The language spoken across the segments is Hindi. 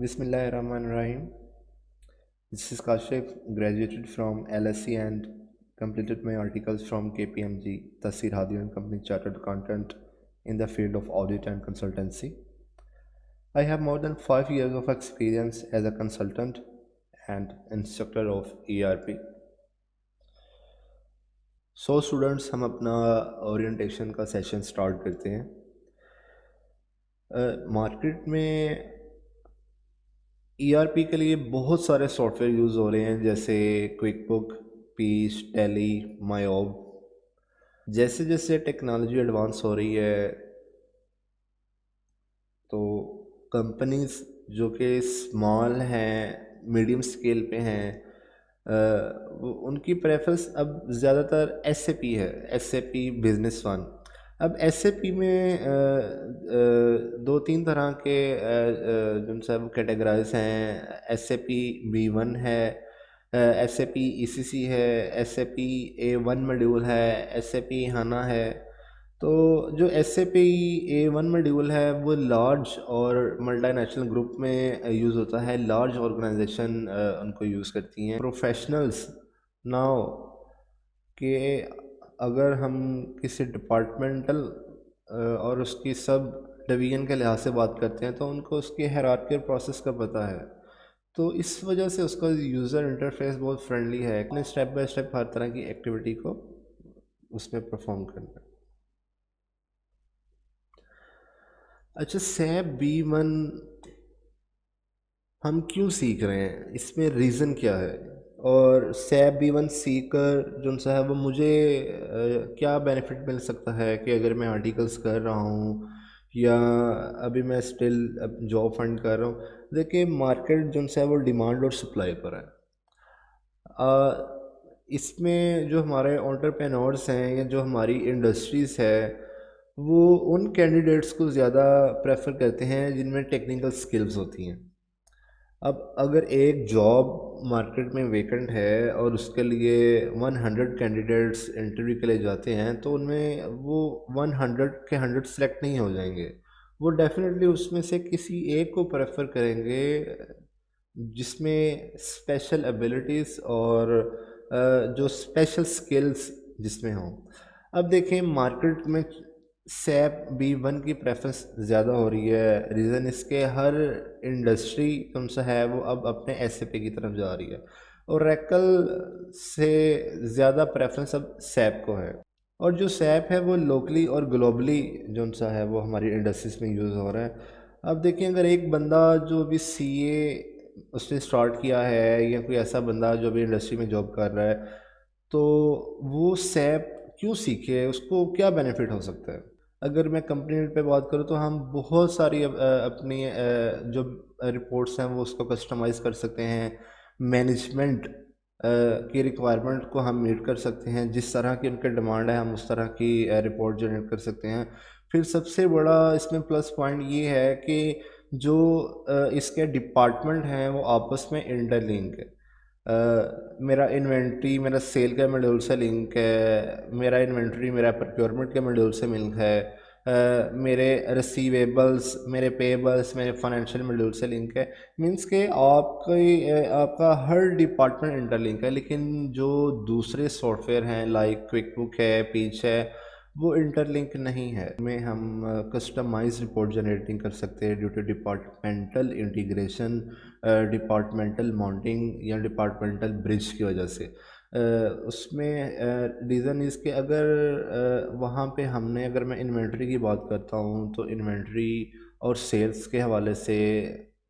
Bismillahirrahmanirrahim. This is Kashif, graduated from LSE and completed my articles from KPMG, Tasir Hadi and Company Chartered Accountant in the field of audit and consultancy. I have more than 5 years of experience as a consultant and instructor of ERP. So students हम अपना ओरिएंटेशन का सेशन स्टार्ट करते हैं। मार्केट में ईआरपी के लिए बहुत सारे सॉफ्टवेयर यूज़ हो रहे हैं, जैसे क्विक बुक, पीस, टैली, मायोब। जैसे जैसे टेक्नोलॉजी एडवांस हो रही है तो कंपनीज जो कि स्मॉल हैं, मीडियम स्केल पे हैं, उनकी प्रेफरेंस अब ज़्यादातर एसएपी है, एसएपी बिजनेस वन। अब एसएपी में दो तीन तरह के जो सब कैटेगराइज हैं। एसएपी बी1 है, एसएपी ईसीसी है, एसएपी ए1 मॉड्यूल है, एसएपी हाना है। तो जो S A P A1 module है वो लार्ज और मल्टीनेशनल ग्रुप में यूज़ होता है। लार्ज ऑर्गेनाइजेशन उनको यूज़ करती हैं। प्रोफेशनल्स नाउ कि अगर हम किसी डिपार्टमेंटल और उसकी सब डिवीज़न के लिहाज से बात करते हैं तो उनको उसकी हायरार्किकल प्रोसेस का पता है। तो इस वजह से उसका यूज़र इंटरफेस बहुत फ्रेंडली है। अपने स्टेप बाय स्टेप हर तरह की एक्टिविटी को उसमें परफॉर्म करना है। अच्छा, सैप बी1 हम क्यों सीख रहे हैं, इसमें रीज़न क्या है? और सैप बी1 सीख कर जो सा है वो मुझे क्या बेनिफिट मिल सकता है कि अगर मैं आर्टिकल्स कर रहा हूँ या अभी मैं स्टिल जॉब फाइंड कर रहा हूँ। देखिए, मार्केट जो सा है वो डिमांड और सप्लाई पर है। इसमें जो हमारे एंटरप्रेन्योर्स हैं या जो हमारी इंडस्ट्रीज़ है वो उन कैंडिडेट्स को ज़्यादा प्रेफर करते हैं जिनमें टेक्निकल स्किल्स होती हैं। अब अगर एक जॉब मार्केट में वेकेंट है और उसके लिए 100 कैंडिडेट्स इंटरव्यू के लिए जाते हैं तो उनमें वो 100 के 100 सेलेक्ट नहीं हो जाएंगे। वो डेफिनेटली उसमें से किसी एक को प्रेफर करेंगे जिसमें स्पेशल एबिलिटीज़ और जो स्पेशल स्किल्स जिसमें हों। अब देखें, मार्केट में सैप बी1 की प्रेफरेंस ज़्यादा हो रही है। रीज़न इसके हर इंडस्ट्री कौन सा है वो अब अपने एसएपी की तरफ जा रही है और रैकल से ज़्यादा प्रेफरेंस अब सैप को है। और जो सैप है वो लोकली और ग्लोबली जो सा है वो हमारी इंडस्ट्रीज में यूज़ हो रहा है। अब देखिए, अगर एक बंदा जो भी सीए उसने स्टार्ट किया है या कोई ऐसा बंदा जो भी इंडस्ट्री में जॉब कर रहा है तो वो सैप क्यों सीखे, उसको क्या बेनिफिट हो सकता है? अगर मैं कंपनी पे बात करूँ तो हम बहुत सारी अपनी जो रिपोर्ट्स हैं वो उसको कस्टमाइज़ कर सकते हैं। मैनेजमेंट की रिक्वायरमेंट को हम मीट कर सकते हैं। जिस तरह की उनकी डिमांड है हम उस तरह की रिपोर्ट जनरेट कर सकते हैं। फिर सबसे बड़ा इसमें प्लस पॉइंट ये है कि जो इसके डिपार्टमेंट हैं वो आपस में इंटरलिंक है। मेरा इन्वेंट्री मेरा सेल का मॉड्यूल से लिंक है, मेरा इन्वेंट्री मेरा प्रोक्योरमेंट के मॉड्यूल से लिंक है, मेरे रिसीवेबल्स, मेरे पेबल्स, मेरे फाइनेंशियल मॉड्यूल से लिंक है। मींस के आपका हर डिपार्टमेंट इंटरलिंक है। लेकिन जो दूसरे सॉफ्टवेयर हैं लाइक क्विक बुक है, पीच है, वो इंटरलिंक नहीं है। में हम कस्टमाइज रिपोर्ट जनरेटिंग कर सकते हैं due to departmental integration, departmental mounting या डिपार्टमेंटल ब्रिज की वजह से। उसमें रीज़न इसके अगर वहाँ पे हमने, अगर मैं इन्वेंट्री की बात करता हूँ तो इन्वेंट्री और सेल्स के हवाले से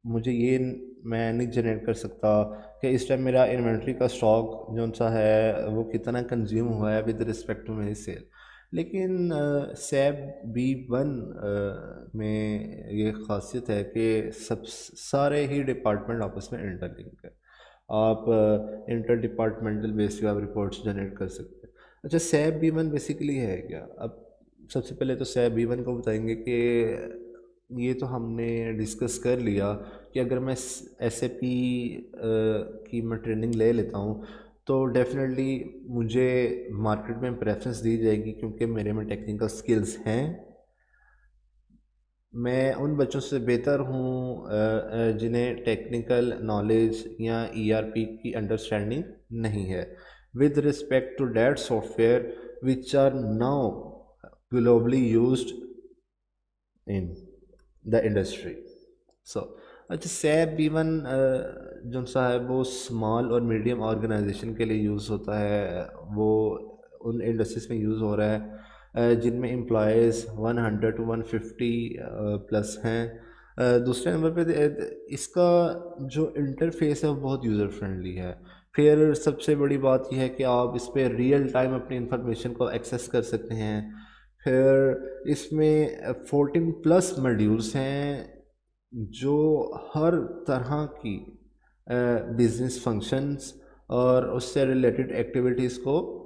मुझे ये मैं नहीं जनरेट कर सकता कि इस टाइम मेरा इन्वेंट्री का स्टॉक जो सा है वो कितना कंज्यूम हुआ है विद रिस्पेक्ट टू मेरी सेल। लेकिन सैप बी1 में ये ख़ासियत है कि सब सारे ही डिपार्टमेंट आपस में इंटरलिंक है। आप इंटर डिपार्टमेंटल बेस पे आप रिपोर्ट्स जनरेट कर सकते हैं। अच्छा, सैप बी1 बेसिकली है क्या? अब सबसे पहले तो सैप बी1 को बताएंगे कि ये तो हमने डिस्कस कर लिया कि अगर मैं एस ए पी की मैं ट्रेनिंग ले लेता हूँ तो डेफिनेटली मुझे मार्केट में प्रेफरेंस दी जाएगी क्योंकि मेरे में टेक्निकल स्किल्स हैं। मैं उन बच्चों से बेहतर हूँ जिन्हें टेक्निकल नॉलेज या ईआरपी की अंडरस्टैंडिंग नहीं है with respect to that software which are now globally used in the industry. So अच्छा, सैप इवन जो सा है वो स्मॉल और मीडियम ऑर्गेनाइजेशन के लिए यूज़ होता है। वो उन इंडस्ट्रीज में यूज़ हो रहा है जिनमें एम्प्लॉयज़ 100 to 150 प्लस हैं। दूसरे नंबर पे इसका जो इंटरफेस है वो बहुत यूज़र फ्रेंडली है। फिर सबसे बड़ी बात यह है कि आप इस पर रियल टाइम अपनी इंफॉर्मेशन को एक्सेस कर सकते हैं। फिर इसमें 14 प्लस मॉड्यूल्स हैं जो हर तरह की बिजनेस फंक्शंस और उससे रिलेटेड एक्टिविटीज़ को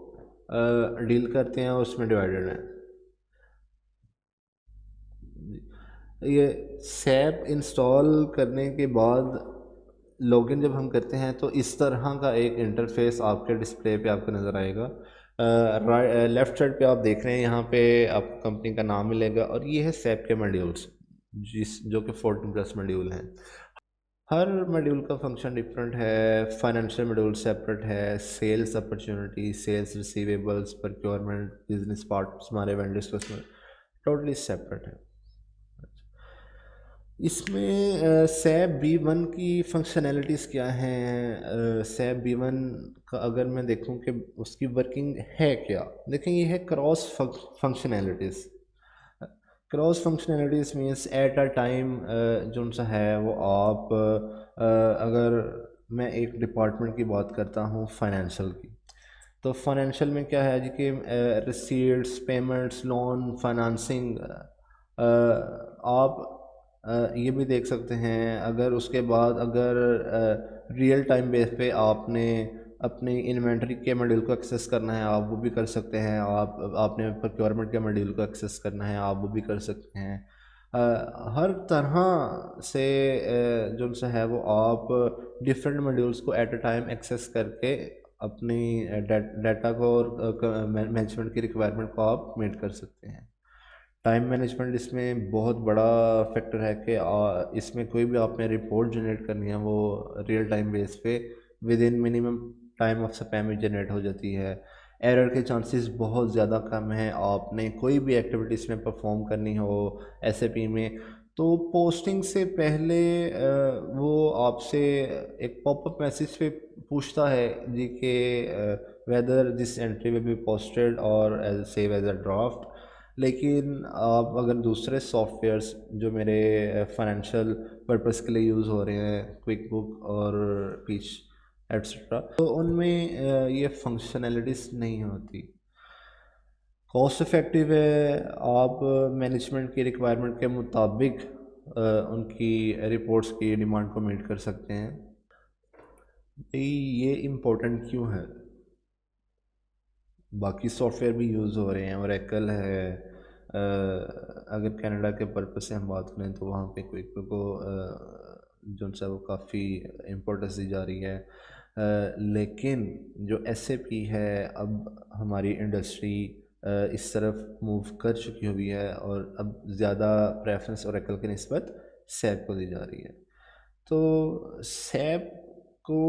डील करते हैं और उसमें डिवाइडेड हैं। ये सैप इंस्टॉल करने के बाद लॉगिन जब हम करते हैं तो इस तरह का एक इंटरफेस आपके डिस्प्ले पे आपको नज़र आएगा। लेफ़्ट साइड पे आप देख रहे हैं, यहाँ पे आपको कंपनी का नाम मिलेगा और ये है सैप के मॉड्यूल्स जो कि 14 प्लस मॉड्यूल हैं। हर मॉड्यूल का फंक्शन डिफरेंट है। फाइनेंशियल मॉड्यूल सेपरेट है, sales opportunity, sales receivables, procurement, business parts, हमारे वेंडर्स कस्टमर, टोटली सेपरेट है। इसमें सैप बी वन की फंक्शनैलिटीज़ क्या हैं? सैप बी वन का अगर मैं देखूं कि उसकी वर्किंग है क्या, देखें ये है cross functionalities. Cross functionalities means at a time जो सा है वो आप अगर मैं एक डिपार्टमेंट की बात करता हूँ फाइनेंशियल की, तो फाइनेंशियल में क्या है जी कि रिसीट्स, पेमेंट्स, लोन, फाइनेंसिंग, आप ये भी देख सकते हैं। अगर उसके बाद अगर रियल टाइम बेस पे आपने अपनी इन्वेंटरी के मॉड्यूल को एक्सेस करना है, आप वो भी कर सकते हैं। आपने प्रोक्योरमेंट के मॉड्यूल को एक्सेस करना है, आप वो भी कर सकते हैं। हर तरह से जो सा है वो आप डिफरेंट मॉड्यूल्स को एट अ टाइम एक्सेस करके अपनी डाटा को और मैनेजमेंट की रिक्वायरमेंट को आप मीट कर सकते हैं। टाइम मैनेजमेंट इसमें बहुत बड़ा फैक्टर है कि इसमें कोई भी आपने रिपोर्ट जनरेट करनी है वो रियल टाइम बेस पे with in minimum time of spam में जनरेट हो जाती है। एरर के चांसेस बहुत ज़्यादा कम हैं। आपने कोई भी एक्टिविटीज़ में परफॉर्म करनी हो एसएपी में, तो पोस्टिंग से पहले वो आपसे एक पॉपअप मैसेज पे पूछता है जी कि whether this entry will be posted और as save as a draft. लेकिन आप अगर दूसरे सॉफ्टवेयर्स जो मेरे फाइनेंशियल पर्पस के लिए यूज़ हो रहे हैं, क्विक बुक और पीच एट्सट्रा, तो उनमें ये फंक्शनैलिटीज़ नहीं होती। कॉस्ट इफ़ेक्टिव है। आप मैनेजमेंट की रिक्वायरमेंट के मुताबिक उनकी रिपोर्ट्स की डिमांड को मीट कर सकते हैं। भाई ये इम्पोर्टेंट क्यों है? बाकी सॉफ्टवेयर भी यूज़ हो रहे हैं, ओरेकल है। अगर कनाडा के पर्पज से हम बात करें तो वहाँ पे क्विक को जो सा वो काफ़ी इम्पोर्टेंस दी जा रही है। लेकिन जो एसएपी है, अब हमारी इंडस्ट्री इस तरफ मूव कर चुकी हुई है और अब ज़्यादा प्रेफरेंस ओरेकल की निस्बत सैप को दी जा रही है। तो सैप को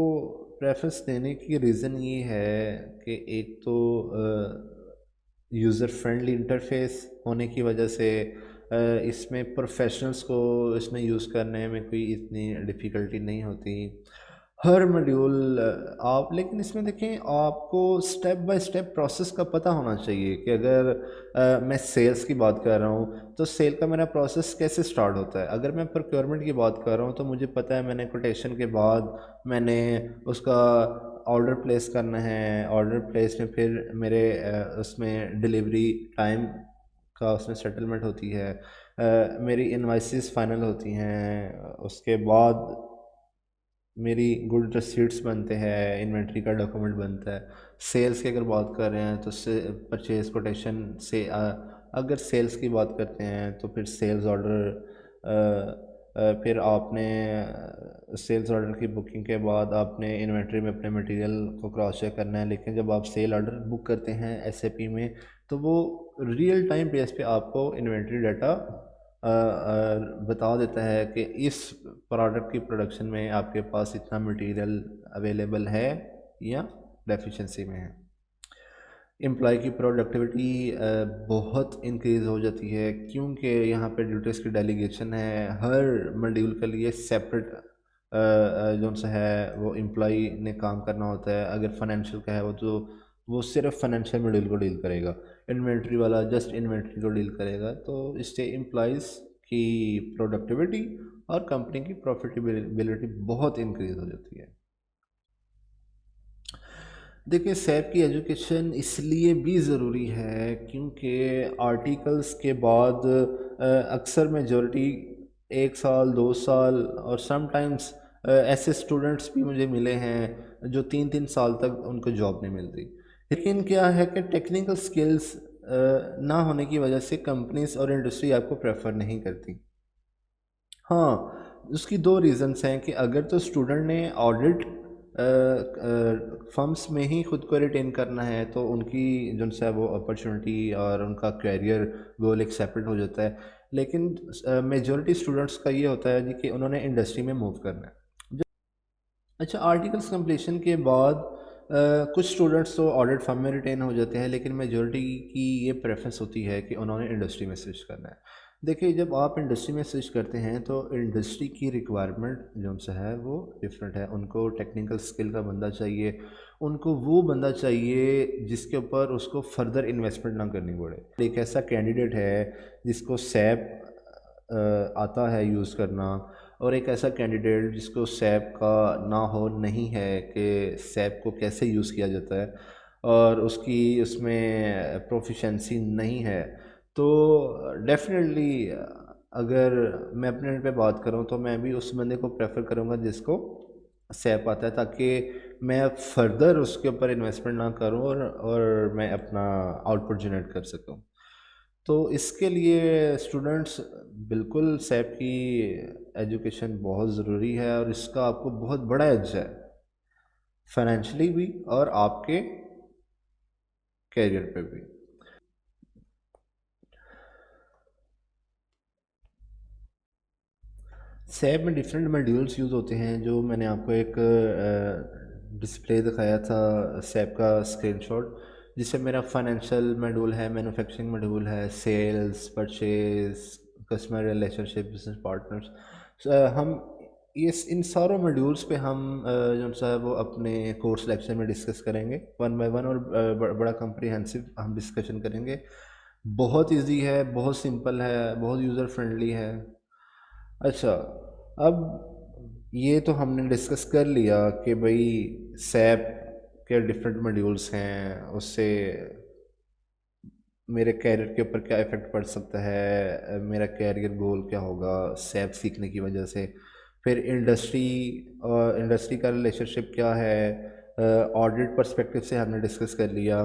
प्रेफरेंस देने की रीज़न ये है कि एक तो यूज़र फ्रेंडली इंटरफेस होने की वजह से इसमें प्रोफेशनल्स को इसमें यूज़ करने में कोई इतनी डिफ़िकल्टी नहीं होती। हर मॉड्यूल आप, लेकिन इसमें देखें आपको स्टेप बाय स्टेप प्रोसेस का पता होना चाहिए कि अगर मैं सेल्स की बात कर रहा हूँ तो सेल का मेरा प्रोसेस कैसे स्टार्ट होता है। अगर मैं प्रोक्योरमेंट की बात कर रहा हूँ तो मुझे पता है मैंने कोटेशन के बाद मैंने उसका ऑर्डर प्लेस करना है। ऑर्डर प्लेस में फिर मेरे उसमें डिलीवरी टाइम का उसमें सेटलमेंट होती है। मेरी इनवाइसेस फाइनल होती हैं। उसके बाद मेरी गुड रसीट्स बनते हैं, इन्वेंट्री का डॉक्यूमेंट बनता है। सेल्स की अगर बात कर रहे हैं तो से परचेज कोटेशन से अगर सेल्स की बात करते हैं तो फिर सेल्स ऑर्डर, फिर आपने सेल्स ऑर्डर की बुकिंग के बाद आपने इन्वेंट्री में अपने मटेरियल को क्रॉस चेक करना है। लेकिन जब आप सेल ऑर्डर बुक करते हैं एसएपी में, तो वो रियल टाइम बेस पे आपको इन्वेंट्री डाटा बता देता है कि इस प्रोडक्ट की प्रोडक्शन में आपके पास इतना मटेरियल अवेलेबल है या डेफिशिएंसी में है। एम्प्लॉय की प्रोडक्टिविटी बहुत इंक्रीज़ हो जाती है, क्योंकि यहाँ पे ड्यूटीज़ की डेलीगेशन है। हर मॉड्यूल के लिए सेपरेट जो सा है वो एम्प्लॉय ने काम करना होता है। अगर फाइनेंशियल का है वो, तो वो सिर्फ फाइनेंशियल मॉड्यूल को डील करेगा, इन्वेंट्री वाला जस्ट इन्वेंट्री को डील करेगा। तो इससे एम्प्लॉयज़ की प्रोडक्टिविटी और कंपनी की प्रॉफिटेबिलिटी बहुत इंक्रीज़ हो जाती है। देखिए, सैप की एजुकेशन इसलिए भी ज़रूरी है क्योंकि आर्टिकल्स के बाद अक्सर मेजॉरिटी 1 साल 2 साल और समटाइम्स ऐसे स्टूडेंट्स भी मुझे मिले हैं जो 3-3 साल तक उनको जॉब नहीं मिलती। लेकिन क्या है कि टेक्निकल स्किल्स ना होने की वजह से कंपनीज और इंडस्ट्री आपको प्रेफर नहीं करती। हाँ, उसकी दो रीज़न्स हैं कि अगर तो स्टूडेंट ने ऑडिट फर्म्स में ही ख़ुद को रिटेन करना है तो उनकी जो है वो अपॉर्चुनिटी और उनका करियर गोल एक सेपरेट हो जाता है। लेकिन मेजॉरिटी स्टूडेंट्स का ये होता है जी कि उन्होंने इंडस्ट्री में मूव करना है। अच्छा, आर्टिकल्स कंप्लीशन के बाद कुछ स्टूडेंट्स तो ऑडिट फर्म में रिटेन हो जाते हैं, लेकिन मेजॉरिटी की ये प्रेफरेंस होती है कि उन्होंने इंडस्ट्री में स्विच करना है। देखिए, जब आप इंडस्ट्री में स्विच करते हैं तो इंडस्ट्री की रिक्वायरमेंट जो उनसे है वो डिफरेंट है। उनको टेक्निकल स्किल का बंदा चाहिए, उनको वो बंदा चाहिए जिसके ऊपर उसको फर्दर इन्वेस्टमेंट ना करनी पड़े। एक ऐसा कैंडिडेट है जिसको सैप आता है यूज़ करना, और एक ऐसा कैंडिडेट जिसको सैप का ना हो नहीं है कि सैप को कैसे यूज़ किया जाता है और उसकी उसमें प्रोफिशेंसी नहीं है। तो डेफिनेटली अगर मैं अपने एंड पे बात करूँ तो मैं भी उस बंदे को प्रेफर करूँगा जिसको सैप आता है, ताकि मैं फर्दर उसके ऊपर इन्वेस्टमेंट ना करूँ और मैं अपना आउटपुट जनरेट कर सकूँ। तो इसके लिए स्टूडेंट्स बिल्कुल सैप की एजुकेशन बहुत ज़रूरी है और इसका आपको बहुत बड़ा एज है, फाइनेंशियली भी और आपके कैरियर पे भी। सैप में डिफरेंट मॉड्यूल्स यूज़ होते हैं, जो मैंने आपको एक डिस्प्ले दिखाया था सैप का स्क्रीनशॉट, जिससे मेरा फाइनेंशियल मॉड्यूल है, मैन्युफैक्चरिंग मॉड्यूल है, sales, purchase, customer relationship, business partners. हम इस इन सारों मॉड्यूल्स पे हम जो सा है वो अपने कोर्स लेक्चर में डिस्कस करेंगे वन बाय वन, और बड़ा कम्प्रीहेंसिव हम डिस्कशन करेंगे। बहुत इजी है, बहुत सिंपल है, बहुत यूज़र फ्रेंडली है। अच्छा, अब ये तो हमने डिस्कस कर लिया कि भाई सैप के डिफरेंट मॉड्यूल्स हैं, उससे मेरे कैरियर के ऊपर क्या इफ़ेक्ट पड़ सकता है, मेरा कैरियर गोल क्या होगा सैप सीखने की वजह से। फिर इंडस्ट्री और इंडस्ट्री का रिलेशनशिप क्या है, ऑडिट पर्सपेक्टिव से हमने डिस्कस कर लिया।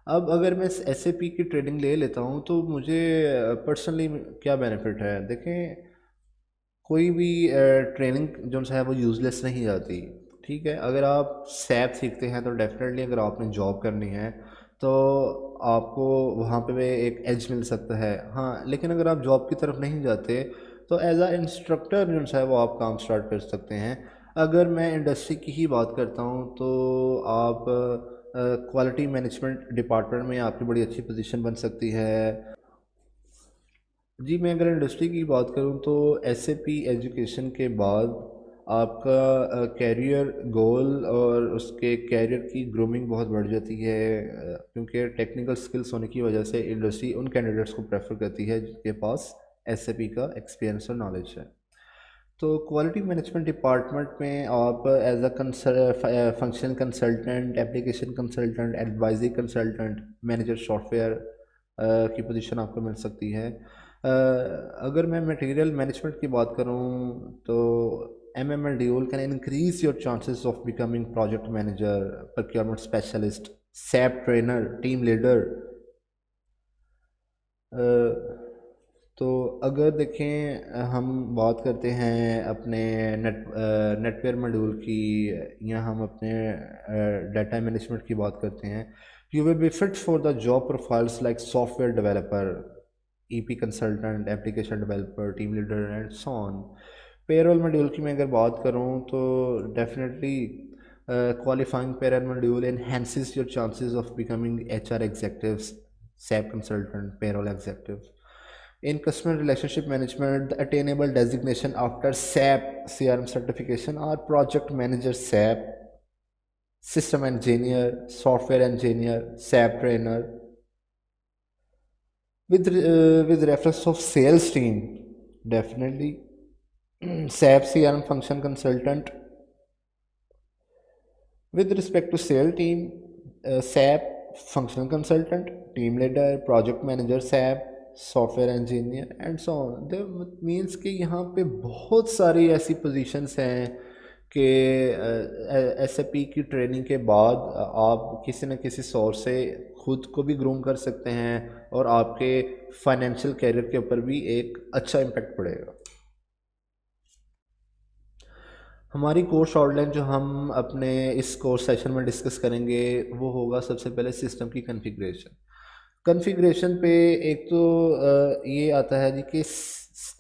अब अगर मैं एसएपी की ट्रेनिंग ले लेता हूँ तो मुझे पर्सनली क्या बेनिफिट है। देखें, कोई भी ट्रेनिंग जो है वो यूज़लेस नहीं जाती। ठीक है, अगर आप सैप सीखते हैं तो डेफिनेटली अगर आपने जॉब करनी है तो आपको वहाँ पे भी एक एज मिल सकता है। हाँ, लेकिन अगर आप जॉब की तरफ नहीं जाते तो एज आ इंस्ट्रक्टर जो है वो आप काम स्टार्ट कर सकते हैं। अगर मैं इंडस्ट्री की ही बात करता हूँ तो आप क्वालिटी मैनेजमेंट डिपार्टमेंट में आपकी बड़ी अच्छी पोजीशन बन सकती है। जी, मैं अगर इंडस्ट्री की बात करूँ तो एसएपी एजुकेशन के बाद आपका कैरियर गोल और उसके कैरियर की ग्रूमिंग बहुत बढ़ जाती है, क्योंकि टेक्निकल स्किल्स होने की वजह से इंडस्ट्री उन कैंडिडेट्स को प्रेफर करती है जिनके पास एसएपी का एक्सपीरियंस और नॉलेज है। तो क्वालिटी मैनेजमेंट डिपार्टमेंट में आप as a function consultant, application consultant, advisory consultant, manager software की पोजीशन आपको मिल सकती है। अगर मैं मटेरियल मैनेजमेंट की बात करूं तो MML dual can increase your chances of becoming project manager, procurement specialist, SAP trainer, team leader. तो अगर देखें, हम बात करते हैं अपने नेटवेयर मॉड्यूल की, या हम अपने डाटा मैनेजमेंट की बात करते हैं, you will be fit for the job profiles like software developer, EP consultant, application developer, team leader and so on. Payroll module की मैं अगर बात करूँ तो definitely qualifying payroll module enhances your chances of becoming HR executives, SAP consultant, payroll executive. In customer relationship management, the attainable designation after SAP CRM certification are project manager SAP, system engineer, software engineer, SAP trainer. With reference of sales team, definitely SAP CRM function consultant. With respect to sales team, SAP functional consultant, team leader, project manager SAP, software engineer and so on. The means कि यहाँ पे बहुत सारी ऐसी पोजीशंस हैं कि एसएपी की ट्रेनिंग के बाद आप किसी न किसी सोर्स से खुद को भी ग्रूम कर सकते हैं और आपके फाइनेंशियल कैरियर के ऊपर भी एक अच्छा इम्पेक्ट पड़ेगा। हमारी कोर्स आउटलाइन जो हम अपने इस कोर्स सेशन में डिस्कस करेंगे वो होगा सबसे पहले सिस्टम की कॉन्फ़िगरेशन। कॉन्फ़िगरेशन पे एक तो ये आता है जी कि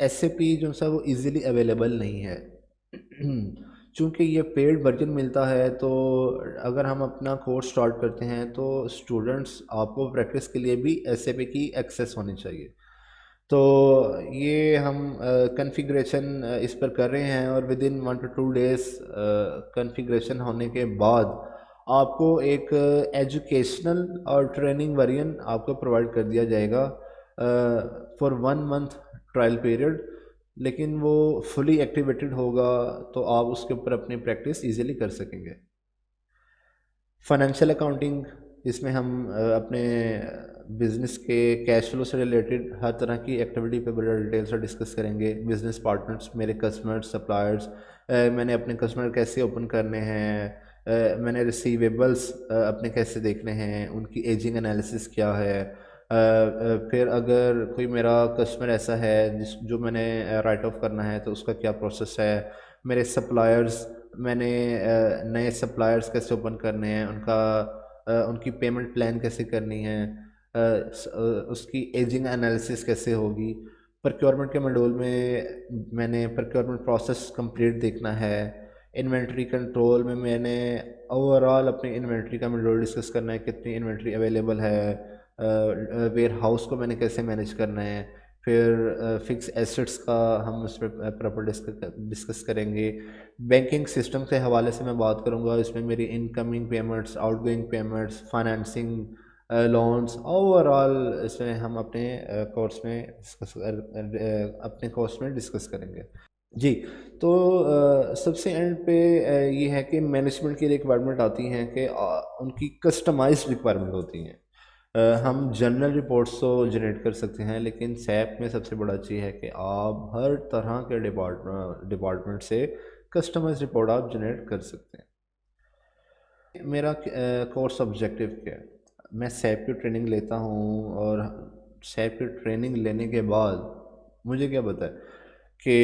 एसएपी जो सा वो इजीली अवेलेबल नहीं है चूँकि ये पेड वर्जन मिलता है, तो अगर हम अपना कोर्स स्टार्ट करते हैं तो स्टूडेंट्स आपको प्रैक्टिस के लिए भी एसएपी की एक्सेस होनी चाहिए। तो ये हम कॉन्फ़िगरेशन इस पर कर रहे हैं और with in 1 to 2 days configuration होने के बाद आपको एक एजुकेशनल और ट्रेनिंग वर्जन आपको प्रोवाइड कर दिया जाएगा फॉर 1 मंथ ट्रायल पीरियड। लेकिन वो फुली एक्टिवेटेड होगा तो आप उसके ऊपर अपनी प्रैक्टिस इजीली कर सकेंगे। फाइनेंशियल अकाउंटिंग, इसमें हम अपने बिज़नेस के कैश फ्लो से रिलेटेड हर तरह की एक्टिविटी पे बड़ा डिटेल से डिस्कस करेंगे। बिज़नेस पार्टनर्स, मेरे कस्टमर्स, सप्लायर्स, मैंने अपने कस्टमर कैसे ओपन करने हैं, मैंने रिसीवेबल्स अपने कैसे देखने हैं, उनकी एजिंग एनालिसिस क्या है। फिर अगर कोई मेरा कस्टमर ऐसा है जो मैंने राइट ऑफ करना है तो उसका क्या प्रोसेस है। मेरे सप्लायर्स, मैंने नए सप्लायर्स कैसे ओपन करने हैं, उनकी पेमेंट प्लान कैसे करनी है, उसकी एजिंग एनालिसिस कैसे होगी। प्रोक्योरमेंट के मॉड्यूल में मैंने प्रोक्योरमेंट प्रोसेस कंप्लीट देखना है। इन्वेंट्री कंट्रोल में मैंने ओवरऑल अपनी इन्वेंट्री का मॉड्यूल डिस्कस करना है, कितनी इन्वेंट्री अवेलेबल है, वेयर हाउस को मैंने कैसे मैनेज करना है। फिर फिक्स एसेट्स का हम उस पर प्रॉपर डिस्कस करेंगे। बैंकिंग सिस्टम के हवाले से मैं बात करूँगा, इसमें मेरी incoming payments, outgoing payments, financing, loans, overall इसमें हम अपने कोर्स में डिस्कस करेंगे। जी। तो सबसे एंड पे ये है कि मैनेजमेंट की रिक्वायरमेंट आती हैं कि उनकी कस्टमाइज्ड रिक्वायरमेंट होती हैं। हम जनरल रिपोर्ट्स तो जनरेट कर सकते हैं, लेकिन सैप में सबसे बड़ा चीज़ है कि आप हर तरह के डिपार्टमेंट से कस्टमाइज रिपोर्ट आप जनरेट कर सकते हैं। मेरा कोर्स ऑब्जेक्टिव क्या है? मैं सैप की ट्रेनिंग लेता हूँ और सैप की ट्रेनिंग लेने के बाद मुझे क्या पता है कि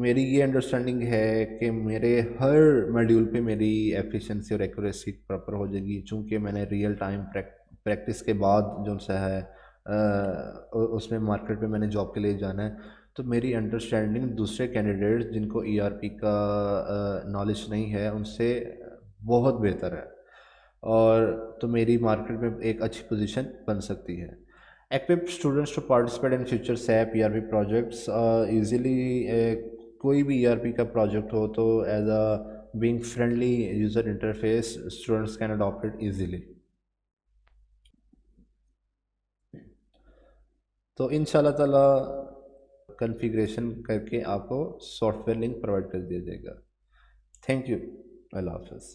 मेरी ये अंडरस्टैंडिंग है कि मेरे हर मॉड्यूल पे मेरी एफिशिएंसी और एक्यूरेसी प्रॉपर हो जाएगी। चूँकि मैंने रियल टाइम प्रैक्टिस के बाद जो सा है उसमें मार्केट पे मैंने जॉब के लिए जाना है, तो मेरी अंडरस्टैंडिंग दूसरे कैंडिडेट्स जिनको ईआरपी का नॉलेज नहीं है उनसे बहुत बेहतर है, और तो मेरी मार्केट में एक अच्छी पोजीशन बन सकती है। Equip students to participate in future SAP ERP projects easily। कोई भी ERP का प्रोजेक्ट हो तो as a being friendly user interface students can adopt it easily. तो इंशाल्लाह ताला कॉन्फ़िगरेशन करके आपको सॉफ्टवेयर लिंक प्रोवाइड कर दिया जाएगा। Thank you. अल्लाह हाफ़िज़।